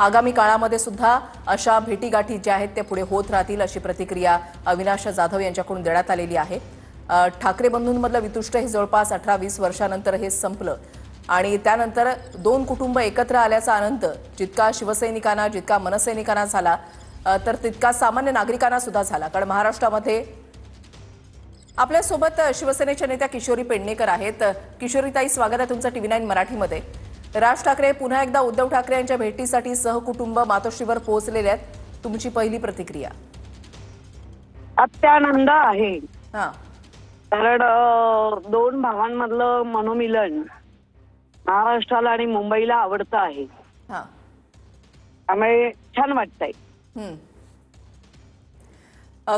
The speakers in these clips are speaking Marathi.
आगामी काळामध्ये सुद्धा अशा भेटीगाठी ज्या आहेत त्या पुढे होत राहतील अशी प्रतिक्रिया अविनाश जाधव यांच्याकडून देण्यात आलेली आहे। ठाकरे बंधूंमधलं वितुष्ट हे जवळपास 18-20 वर्षानंतर हे संपलं आणि त्यानंतर दोन कुटुंब एकत्र आल्याचा आनंद जितका शिवसैनिकांना जितका मनसैनिकांना झाला तर तितका सामान्य नागरिकांना सुद्धा झाला। कारण महाराष्ट्रामध्ये आपल्या सोबत शिवसेनेच्या नेत्या किशोरी पेडणेकर आहेत। किशोरीताई, स्वागत आहे तुमचं TV9 मराठीमध्ये। राज ठाकरे पुन्हा एकदा उद्धव ठाकरे यांच्या भेटीसाठी सहकुटुंब मातोश्रीवर पोहोचलेले आहेत, तुमची पहिली प्रतिक्रिया? अत्यानंद आहे। हां, कारण दोन भावांमधलं मनोमिलन महाराष्ट्राला आणि मुंबईला आवडतं आहे। हां, त्यामुळे छान वाटतंय।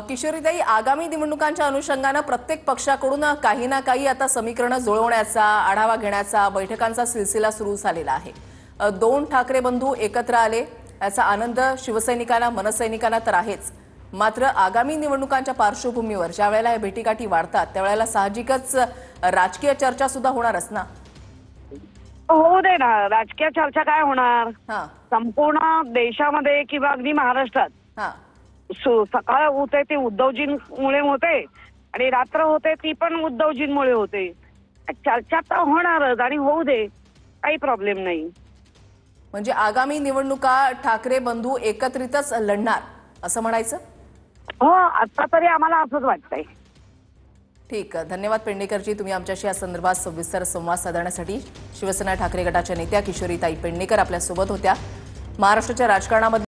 किशोरीताई, आगामी निवडणुकांच्या अनुषंगाने प्रत्येक पक्षाकडून काही ना काही आता समीकरण जुळवण्याचा, आढावा घेण्याचा, बैठकांचा सिलसिला सुरू झालेला आहे। दोन ठाकरे बंधू एकत्र आले याचा आनंद शिवसैनिकांना मनसैनिकांना तर आहेच, मात्र आगामी निवडणुकांच्या पार्श्वभूमीवर ज्या वेळेला या भेटीगाठी वाढतात त्यावेळेला साहजिकच राजकीय चर्चा सुद्धा होणारच ना? होऊ दे ना, राजकीय चर्चा काय होणार? हां, संपूर्ण देशामध्ये किंवा अगदी महाराष्ट्रात हां, सकाळ होते ती उद्धवजींमुळे होते आणि रात्र होते ती पण उद्धवजींमुळे होते। चर्चा तर होणारच आणि होऊ दे, काही प्रॉब्लेम नाही। म्हणजे आगामी निवडणुका ठाकरे बंधू एकत्रितच लढणार असं म्हणायचं? हो, आता तरी आम्हाला असंच वाटतंय। ठीक, धन्यवाद पेडणेकरजी, तुम्ही आमच्याशी या संदर्भात सविस्तर संवाद साधण्यासाठी। शिवसेना ठाकरे गटाच्या नेत्या किशोरीताई पेडणेकर आपल्या सोबत होत्या। महाराष्ट्राच्या राजकारणामध्ये